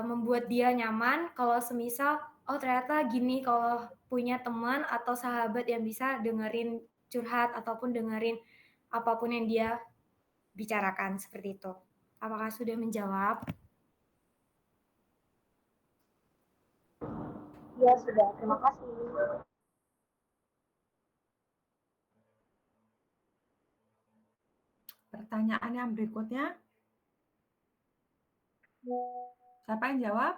membuat dia nyaman kalau semisal oh ternyata gini kalau punya teman atau sahabat yang bisa dengerin curhat ataupun dengerin apapun yang dia bicarakan, seperti itu. Apakah sudah menjawab? Ya sudah, terima kasih. Pertanyaan yang berikutnya. Siapa yang jawab?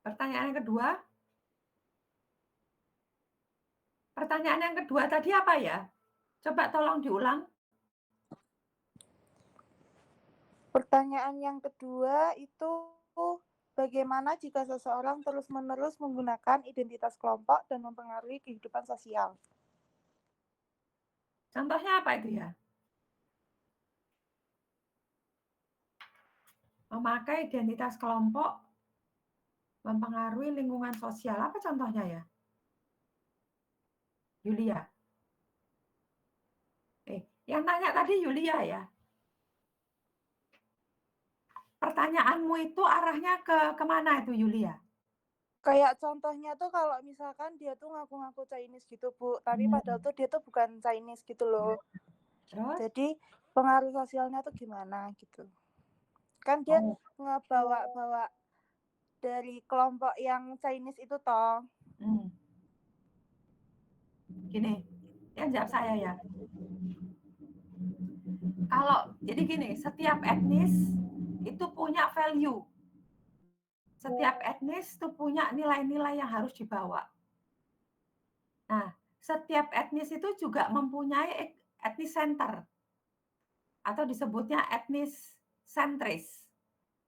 Pertanyaan yang kedua. Pertanyaan yang kedua tadi apa ya? Coba tolong diulang. Pertanyaan yang kedua itu bagaimana jika seseorang terus-menerus menggunakan identitas kelompok dan mempengaruhi kehidupan sosial? Contohnya apa itu ya? Memakai identitas kelompok mempengaruhi lingkungan sosial. Apa contohnya ya? Yulia. Yang tanya tadi Yulia ya. Pertanyaanmu itu arahnya ke kemana itu Yulia? Kayak contohnya tuh kalau misalkan dia tuh ngaku-ngaku Chinese gitu, Bu. Tapi padahal tuh dia tuh bukan Chinese gitu loh. Terus? Jadi pengaruh sosialnya tuh gimana gitu. Kan dia ngebawa-bawa dari kelompok yang Chinese itu toh. Gini, yang jawab saya ya. Kalau jadi gini, setiap etnis itu punya value. Setiap etnis itu punya nilai-nilai yang harus dibawa. Nah, setiap etnis itu juga mempunyai etnis center atau disebutnya etnis sentris.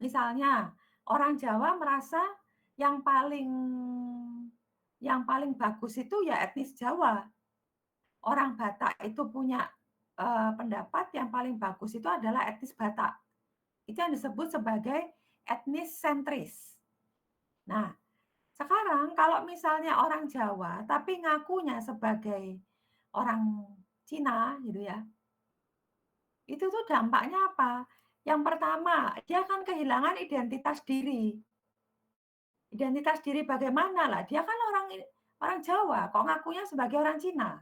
Misalnya, orang Jawa merasa yang paling bagus itu ya etnis Jawa. Orang Batak itu punya pendapat yang paling bagus itu adalah etnis Batak. Itu yang disebut sebagai etnis sentris. Nah, sekarang kalau misalnya orang Jawa tapi ngakunya sebagai orang Cina gitu ya, itu tuh dampaknya apa? Yang pertama, dia akan kehilangan identitas diri. Identitas diri bagaimana lah? Dia kan orang Jawa, kok ngakunya sebagai orang Cina,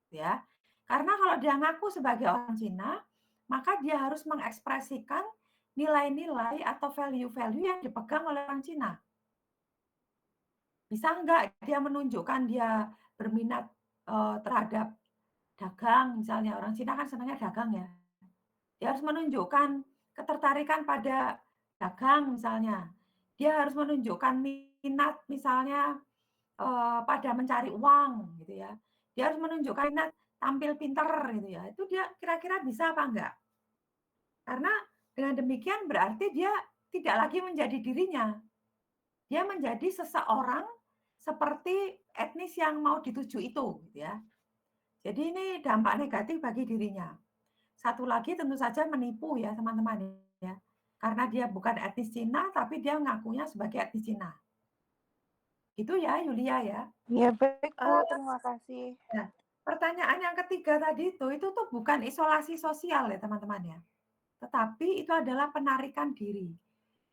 ya. Karena kalau dia ngaku sebagai orang Cina, maka dia harus mengekspresikan nilai-nilai atau value-value yang dipegang oleh orang Cina. Bisa enggak dia menunjukkan dia berminat terhadap dagang, misalnya orang Cina kan senangnya dagang ya. Dia harus menunjukkan ketertarikan pada dagang misalnya. Dia harus menunjukkan minat misalnya pada mencari uang gitu ya. Dia harus menunjukkan minat tampil pintar gitu ya. Itu dia kira-kira bisa apa enggak? Karena dengan demikian berarti dia tidak lagi menjadi dirinya. Dia menjadi seseorang seperti etnis yang mau dituju itu gitu ya. Jadi ini dampak negatif bagi dirinya. Satu lagi tentu saja menipu ya teman-teman ya. Karena dia bukan etnis Cina tapi dia ngakunya sebagai etnis Cina. Gitu ya Yulia ya. Ya baik Bu, terima kasih. Nah, pertanyaan yang ketiga tadi itu tuh bukan isolasi sosial ya teman-teman ya. Tetapi itu adalah penarikan diri.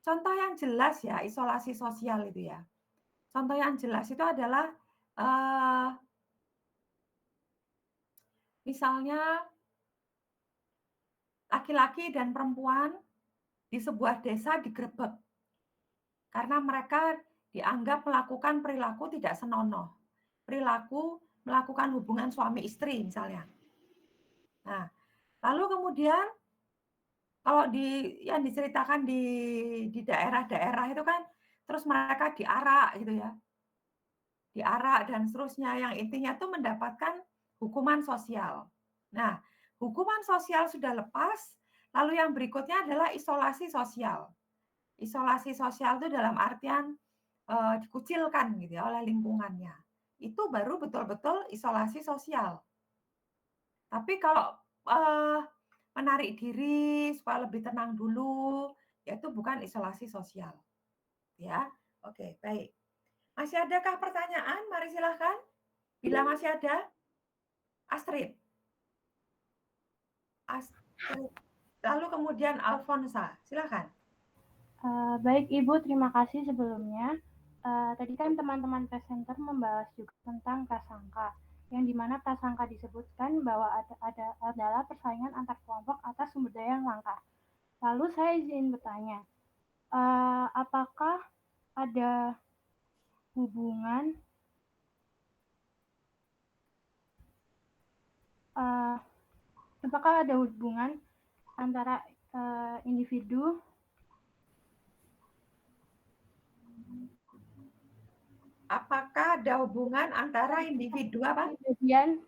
Contoh yang jelas ya isolasi sosial itu ya. Contoh yang jelas itu adalah misalnya laki-laki dan perempuan di sebuah desa digerebek karena mereka dianggap melakukan perilaku tidak senonoh. Perilaku melakukan hubungan suami istri misalnya. Nah, lalu kemudian kalau yang diceritakan di daerah-daerah itu kan terus mereka diarak gitu ya. Diarak dan seterusnya yang intinya itu mendapatkan hukuman sosial. Nah, hukuman sosial sudah lepas, lalu yang berikutnya adalah isolasi sosial. Isolasi sosial itu dalam artian dikucilkan gitu ya oleh lingkungannya. Itu baru betul-betul isolasi sosial. Tapi kalau menarik diri supaya lebih tenang dulu, ya itu bukan isolasi sosial. Ya, oke, baik. Masih adakah pertanyaan? Mari silahkan. Bila masih ada, Astrid. Lalu kemudian Alfonsa, silahkan. Baik Ibu, terima kasih sebelumnya. Tadi kan teman-teman presenter membahas juga tentang prasangka, yang dimana prasangka disebutkan bahwa adalah persaingan antar kelompok atas sumber daya yang langka. Lalu saya izin bertanya, apakah ada hubungan antara individu Apakah ada hubungan antara individu apa?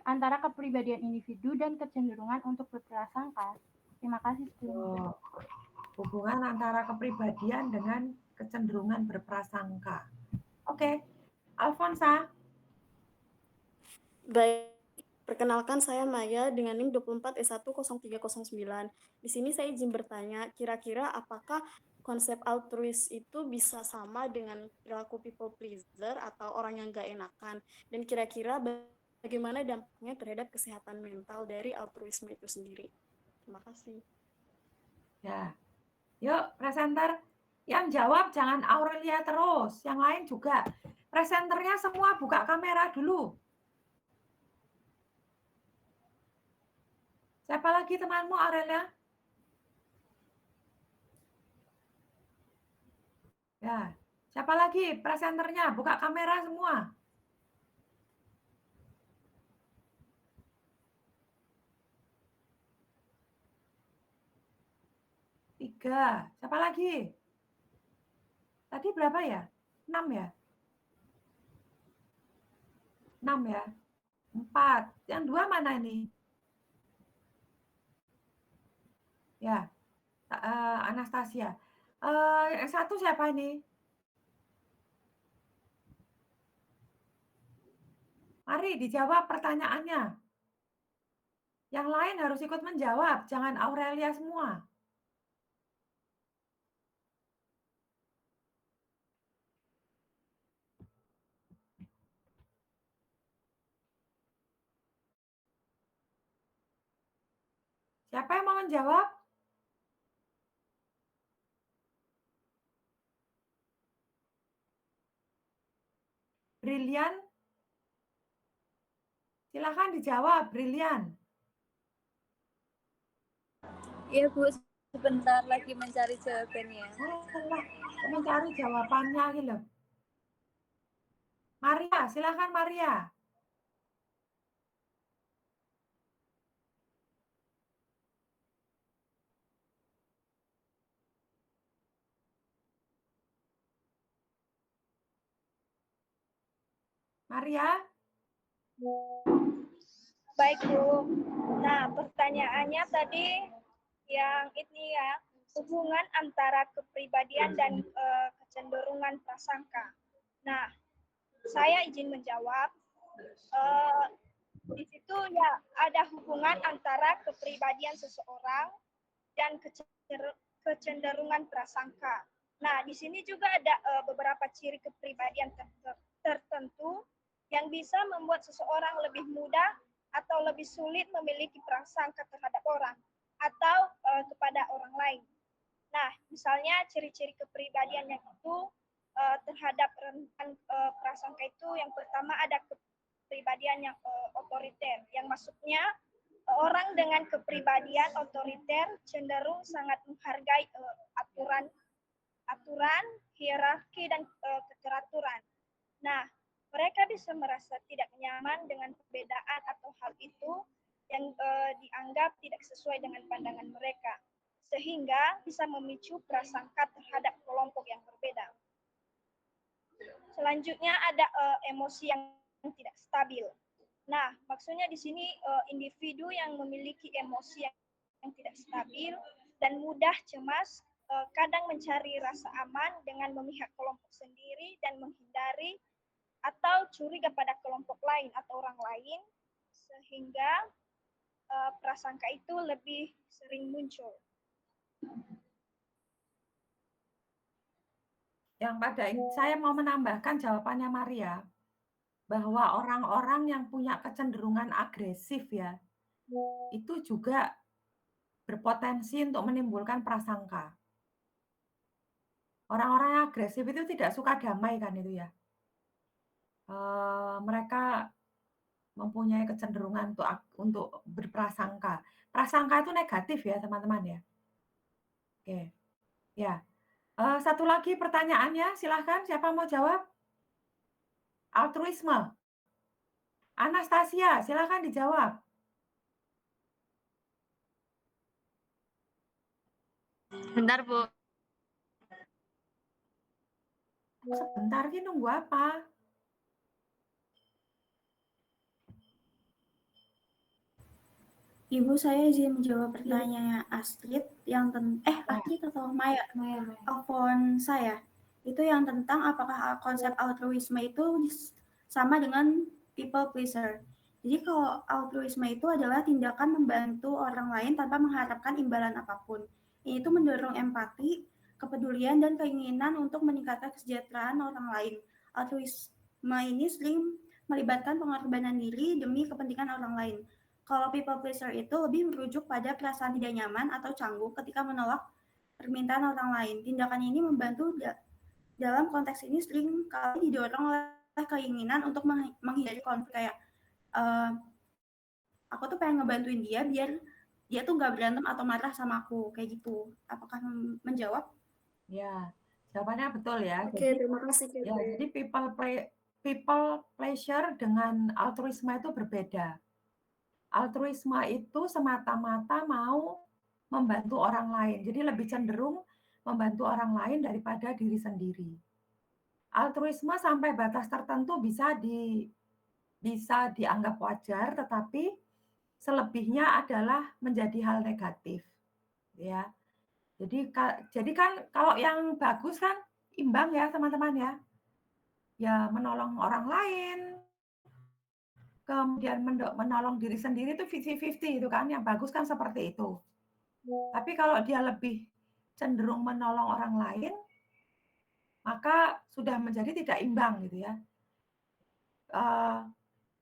Antara kepribadian individu dan kecenderungan untuk berprasangka. Terima kasih. Hubungan antara kepribadian dengan kecenderungan berprasangka. Oke, Alfonsa. Baik, perkenalkan saya Maya dengan NIM 24S10309. Di sini saya izin bertanya, kira-kira apakah konsep altruis itu bisa sama dengan perilaku people pleaser atau orang yang gak enakan? Dan kira-kira bagaimana dampaknya terhadap kesehatan mental dari altruisme itu sendiri? Terima kasih. Ya, yuk presenter yang jawab jangan Aurelia terus, yang lain juga. Presenternya semua buka kamera dulu. Siapa lagi temanmu Aurelia? Ya, siapa lagi presenternya? Buka kamera semua. Tiga. Siapa lagi? Tadi berapa ya? 6 ya? 6 ya? 4. Yang 2 mana ini? Ya, Anastasia. Yang 1 siapa ini? Mari dijawab pertanyaannya. Yang lain harus ikut menjawab, jangan Aurelia semua. Siapa yang mau menjawab? Brilian? Silakan dijawab, Brilian. Iya Bu, sebentar lagi mencari jawabannya. Mencari jawabannya gitu. Maria, silakan Maria. Maria? Baik, Bu. Nah, pertanyaannya tadi yang ini ya, hubungan antara kepribadian dan kecenderungan prasangka. Nah, saya izin menjawab. Di situ ya ada hubungan antara kepribadian seseorang dan kecenderungan prasangka. Nah, di sini juga ada beberapa ciri kepribadian tertentu yang bisa membuat seseorang lebih mudah atau lebih sulit memiliki prasangka terhadap orang atau kepada orang lain. Nah, misalnya ciri-ciri kepribadian yang itu terhadap rentan prasangka itu yang pertama ada kepribadian yang otoriter, yang maksudnya orang dengan kepribadian otoriter cenderung sangat menghargai aturan, hierarki, dan keteraturan. Nah, mereka bisa merasa tidak nyaman dengan perbedaan atau hal itu yang dianggap tidak sesuai dengan pandangan mereka, sehingga bisa memicu prasangka terhadap kelompok yang berbeda. Selanjutnya ada emosi yang tidak stabil. Nah, maksudnya di sini individu yang memiliki emosi yang tidak stabil dan mudah cemas, kadang mencari rasa aman dengan memihak kelompok sendiri dan menghindari atau curiga pada kelompok lain atau orang lain, sehingga prasangka itu lebih sering muncul. Yang pada saya mau menambahkan jawabannya Maria, bahwa orang-orang yang punya kecenderungan agresif ya, itu juga berpotensi untuk menimbulkan prasangka. Orang-orang yang agresif itu tidak suka damai kan itu ya. Mereka mempunyai kecenderungan untuk berprasangka. Prasangka itu negatif ya teman-teman ya. Oke, ya. Satu lagi pertanyaannya, silahkan siapa mau jawab? Altruisme. Anastasia, silahkan dijawab. Bentar, Bu. Sebentar, ini nunggu apa? Ibu, saya izin menjawab pertanyaannya Astrid yang Astrid atau Maya? Telepon saya. Itu yang tentang apakah konsep altruisme itu sama dengan people pleaser. Jadi kalau altruisme itu adalah tindakan membantu orang lain tanpa mengharapkan imbalan apapun. Ini itu mendorong empati, kepedulian, dan keinginan untuk meningkatkan kesejahteraan orang lain. Altruisme ini sering melibatkan pengorbanan diri demi kepentingan orang lain. Kalau people pleaser itu lebih merujuk pada perasaan tidak nyaman atau canggung ketika menolak permintaan orang lain. Tindakan ini membantu dalam konteks ini sering kali didorong oleh keinginan untuk menghindari konflik, kayak aku tuh pengen ngebantuin dia biar dia tuh nggak berantem atau marah sama aku, kayak gitu. Apakah menjawab? Ya, jawabannya betul ya. Oke, terima kasih. Ya, jadi people pleasure dengan altruisme itu berbeda. Altruisme itu semata-mata mau membantu orang lain. Jadi lebih cenderung membantu orang lain daripada diri sendiri. Altruisme sampai batas tertentu bisa bisa dianggap wajar, tetapi selebihnya adalah menjadi hal negatif, ya. Jadi kan kalau yang bagus kan imbang ya teman-teman ya. Ya menolong orang lain, kemudian menolong diri sendiri itu 50-50 itu kan, yang bagus kan seperti itu. Tapi kalau dia lebih cenderung menolong orang lain, maka sudah menjadi tidak imbang gitu ya.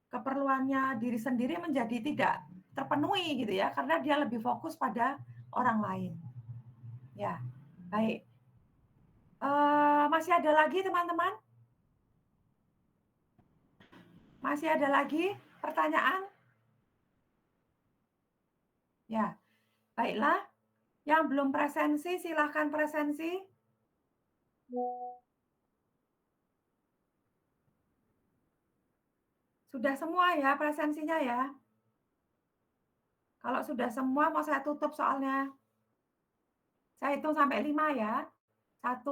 Keperluannya diri sendiri menjadi tidak terpenuhi gitu ya, karena dia lebih fokus pada orang lain. Ya, baik. Masih ada lagi teman-teman? Masih ada lagi pertanyaan? Ya, baiklah. Yang belum presensi, silahkan presensi. Sudah semua ya presensinya ya? Kalau sudah semua mau saya tutup soalnya. Saya hitung sampai 5 ya. 1,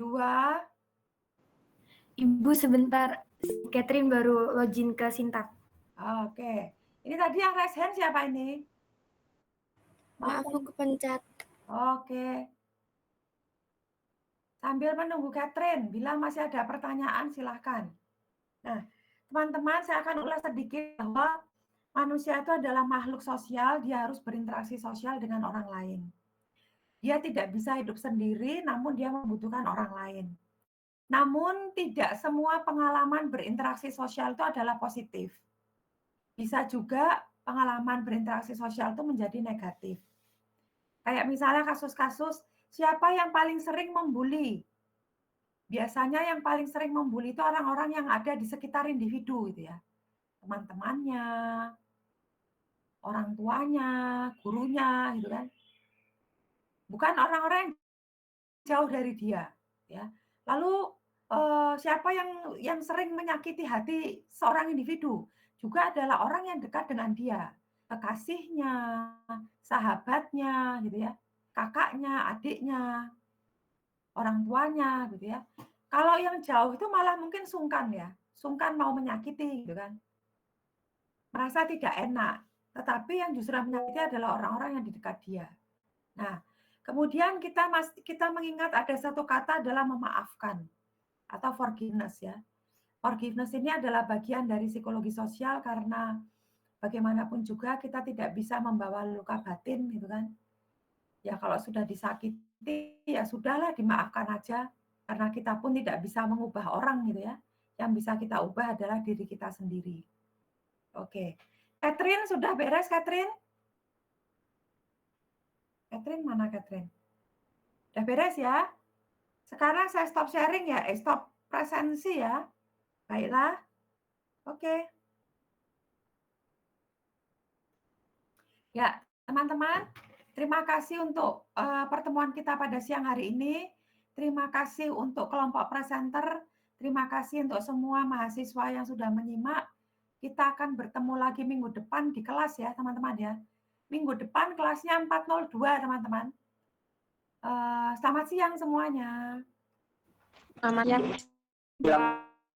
2. Ibu sebentar, Catherine baru login ke Sintak. Oke. Ini tadi yang raise hand siapa ini? Maaf, aku kepencet. Oke. Sambil menunggu Catherine, bila masih ada pertanyaan silahkan. Nah, teman-teman saya akan ulas sedikit bahwa manusia itu adalah makhluk sosial, dia harus berinteraksi sosial dengan orang lain. Dia tidak bisa hidup sendiri, namun dia membutuhkan orang lain. Namun tidak semua pengalaman berinteraksi sosial itu adalah positif. Bisa juga pengalaman berinteraksi sosial itu menjadi negatif. Kayak misalnya kasus-kasus, siapa yang paling sering membuli? Biasanya yang paling sering membuli itu orang-orang yang ada di sekitar individu gitu ya. Teman-temannya, orang tuanya, gurunya gitu kan. Bukan orang-orang yang jauh dari dia ya. Lalu siapa yang sering menyakiti hati seorang individu? Juga adalah orang yang dekat dengan dia, kekasihnya, sahabatnya gitu ya, kakaknya, adiknya, orang tuanya gitu ya. Kalau yang jauh itu malah mungkin sungkan ya, sungkan mau menyakiti gitu kan. Merasa tidak enak, tetapi yang justru menyakiti adalah orang-orang yang di dekat dia. Nah, kemudian kita mengingat ada satu kata adalah memaafkan atau forgiveness ya. Forgiveness ini adalah bagian dari psikologi sosial karena bagaimanapun juga kita tidak bisa membawa luka batin gitu kan. Ya kalau sudah disakiti ya sudahlah dimaafkan aja karena kita pun tidak bisa mengubah orang gitu ya. Yang bisa kita ubah adalah diri kita sendiri. Oke. Catherine sudah beres Catherine? Catherine mana Catherine? Udah beres ya? Sekarang saya stop sharing ya, stop presensi ya. Baiklah. Oke. Ya, teman-teman, terima kasih untuk pertemuan kita pada siang hari ini. Terima kasih untuk kelompok presenter. Terima kasih untuk semua mahasiswa yang sudah menyimak. Kita akan bertemu lagi minggu depan di kelas ya, teman-teman ya. Minggu depan kelasnya 402, teman-teman. Selamat siang semuanya. Selamat siang.